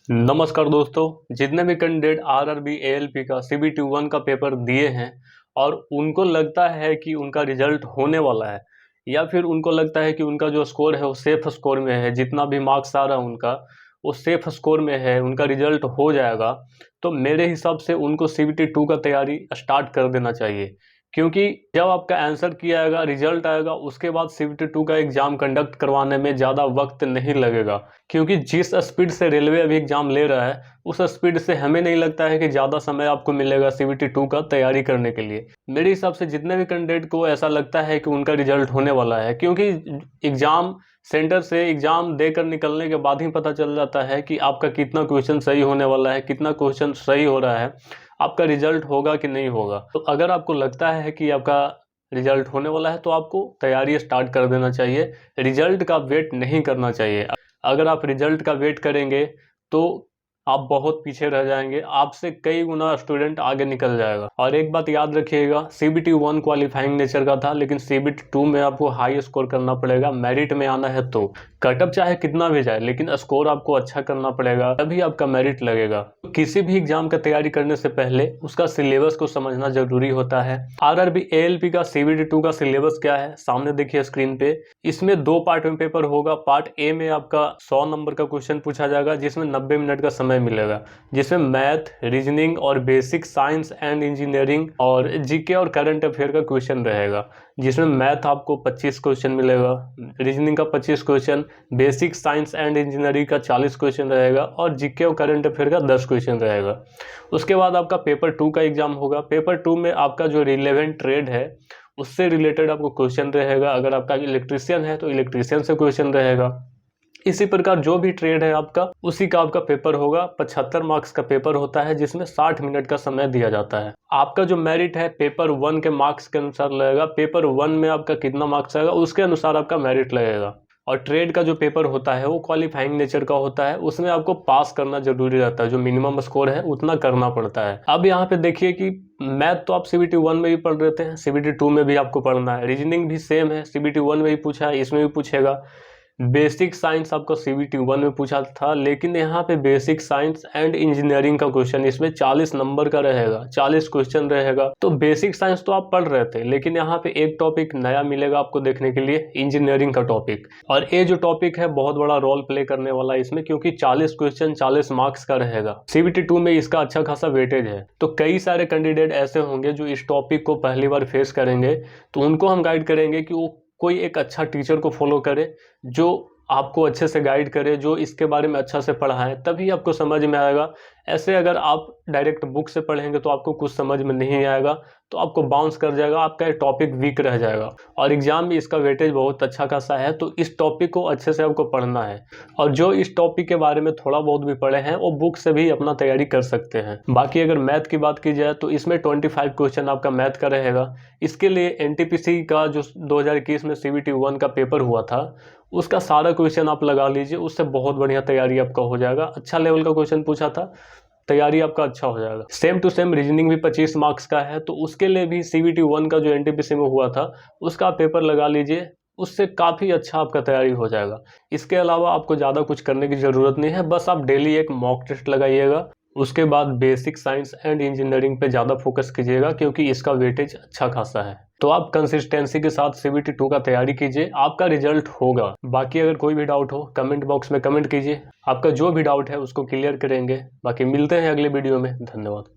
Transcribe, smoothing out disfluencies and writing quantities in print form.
नमस्कार दोस्तों, जितने भी कैंडिडेट आरआरबी एएलपी का सीबीटी 1 का पेपर दिए हैं और उनको लगता है कि उनका रिजल्ट होने वाला है या फिर उनको लगता है कि उनका जो स्कोर है वो सेफ स्कोर में है, जितना भी मार्क्स आ रहा है उनका वो सेफ स्कोर में है, उनका रिजल्ट हो जाएगा, तो मेरे हिसाब से उनको सीबीटी 2 का तैयारी स्टार्ट कर देना चाहिए। क्योंकि जब आपका आंसर किया आएगा, रिजल्ट आएगा, उसके बाद सीबीटी 2 का एग्जाम कंडक्ट करवाने में ज़्यादा वक्त नहीं लगेगा। क्योंकि जिस स्पीड से रेलवे अभी एग्जाम ले रहा है उस स्पीड से हमें नहीं लगता है कि ज़्यादा समय आपको मिलेगा सीबीटी 2 का तैयारी करने के लिए। मेरे हिसाब से जितने भी कैंडिडेट को ऐसा लगता है कि उनका रिजल्ट होने वाला है, क्योंकि एग्जाम सेंटर से एग्जाम देकर निकलने के बाद ही पता चल जाता है कि आपका कितना क्वेश्चन सही होने वाला है, कितना क्वेश्चन सही हो रहा है, आपका रिजल्ट होगा कि नहीं होगा। तो अगर आपको लगता है कि आपका रिजल्ट होने वाला है तो आपको तैयारी स्टार्ट कर देना चाहिए, रिजल्ट का वेट नहीं करना चाहिए। अगर आप रिजल्ट का वेट करेंगे तो आप बहुत पीछे रह जाएंगे, आपसे कई गुना स्टूडेंट आगे निकल जाएगा। और एक बात याद रखिएगा, सीबीटी 1 क्वालिफाइंग नेचर का था, लेकिन सीबीटी 2 में आपको हाई स्कोर करना पड़ेगा, मेरिट में आना है तो। कटअप चाहे कितना भी जाए लेकिन स्कोर आपको अच्छा करना पड़ेगा, तभी आपका मेरिट लगेगा। किसी भी एग्जाम का तैयारी करने से पहले उसका सिलेबस को समझना जरूरी होता है। आरआरबी एएलपी का सीबीटी 2 का सिलेबस क्या है, सामने देखिए स्क्रीन पे। इसमें 2 पार्ट में पेपर होगा। पार्ट ए में आपका 100 नंबर का क्वेश्चन पूछा जाएगा, जिसमें 90 मिनट का समय मिलेगा, जिसमें मैथ, रीजनिंग और बेसिक साइंस एंड इंजीनियरिंग और जीके और करंट अफेयर का क्वेश्चन रहेगा। जिसमें मैथ आपको 25 क्वेश्चन मिलेगा, रीजनिंग का 25 question, basic science and engineering का 40 क्वेश्चन रहेगा और जीके और करंट अफेयर का 10 क्वेश्चन रहेगा। उसके बाद आपका पेपर 2 का एग्जाम होगा। पेपर 2 में आपका जो रिलेवेंट ट्रेड है उससे रिलेटेड आपको क्वेश्चन रहेगा। अगर आपका इलेक्ट्रीशियन है तो इलेक्ट्रीशियन से क्वेश्चन रहेगा। इसी प्रकार जो भी ट्रेड है आपका, उसी का आपका पेपर होगा। 75 मार्क्स का पेपर होता है, जिसमें 60 मिनट का समय दिया जाता है। आपका जो मेरिट है पेपर 1 के मार्क्स के अनुसार लगेगा। पेपर 1 में आपका कितना मार्क्स आएगा उसके अनुसार आपका मेरिट लगेगा। और ट्रेड का जो पेपर होता है वो क्वालिफाइंग नेचर का होता है, उसमें आपको पास करना जरूरी रहता है, जो मिनिमम स्कोर है उतना करना पड़ता है। अब यहाँ पे देखिए कि मैथ तो आप सीबीटी 1 में भी पढ़ रहे हैं, सीबीटी 2 में भी आपको पढ़ना है। रीजनिंग भी सेम है, सीबीटी 1 में भी पूछा है, इसमें भी पूछेगा। बेसिक साइंस आपको सीबीटी 1 में पूछा था, लेकिन यहाँ पे बेसिक साइंस एंड इंजीनियरिंग का क्वेश्चन इसमें 40 नंबर का रहेगा, 40 क्वेश्चन रहेगा। तो बेसिक साइंस तो आप पढ़ रहे थे, लेकिन यहाँ पे एक टॉपिक नया मिलेगा आपको देखने के लिए, इंजीनियरिंग का टॉपिक। और ये जो टॉपिक है बहुत बड़ा रोल प्ले करने वाला है इसमें, क्योंकि 40 क्वेश्चन 40 मार्क्स का रहेगा। सीबीटी 2 में इसका अच्छा खासा वेटेज है। तो कई सारे कैंडिडेट ऐसे होंगे जो इस टॉपिक को पहली बार फेस करेंगे, तो उनको हम गाइड करेंगे कि वो कोई एक अच्छा टीचर को फॉलो करे जो आपको अच्छे से गाइड करे, जो इसके बारे में अच्छा से पढ़ाए, तभी आपको समझ में आएगा। ऐसे अगर आप डायरेक्ट बुक से पढ़ेंगे तो आपको कुछ समझ में नहीं आएगा, तो आपको बाउंस कर जाएगा, आपका ये टॉपिक वीक रह जाएगा। और एग्जाम में इसका वेटेज बहुत अच्छा खासा है, तो इस टॉपिक को अच्छे से आपको पढ़ना है। और जो इस टॉपिक के बारे में थोड़ा बहुत भी पढ़े हैं वो बुक से भी अपना तैयारी कर सकते हैं। बाकी अगर मैथ की बात की जाए तो इसमें 25 क्वेश्चन आपका मैथ का रहेगा। इसके लिए एनटीपीसी का जो 2021 में सीबीटी 1 का पेपर हुआ था उसका सारा क्वेश्चन आप लगा लीजिए, उससे बहुत बढ़िया तैयारी आपका हो जाएगा। अच्छा लेवल का क्वेश्चन पूछा था, तैयारी आपका अच्छा हो जाएगा। सेम टू सेम रीजनिंग भी 25 मार्क्स का है, तो उसके लिए भी सीबीटी 1 का जो एनटीपीसी में हुआ था उसका पेपर लगा लीजिए, उससे काफ़ी अच्छा आपका तैयारी हो जाएगा। इसके अलावा आपको ज़्यादा कुछ करने की ज़रूरत नहीं है, बस आप डेली एक मॉक टेस्ट लगाइएगा। उसके बाद बेसिक साइंस एंड इंजीनियरिंग पे ज़्यादा फोकस कीजिएगा, क्योंकि इसका वेटेज अच्छा खासा है। तो आप कंसिस्टेंसी के साथ सीबीटी 2 का तैयारी कीजिए, आपका रिजल्ट होगा। बाकी अगर कोई भी डाउट हो कमेंट बॉक्स में कमेंट कीजिए, आपका जो भी डाउट है उसको क्लियर करेंगे। बाकी मिलते हैं अगले वीडियो में। धन्यवाद।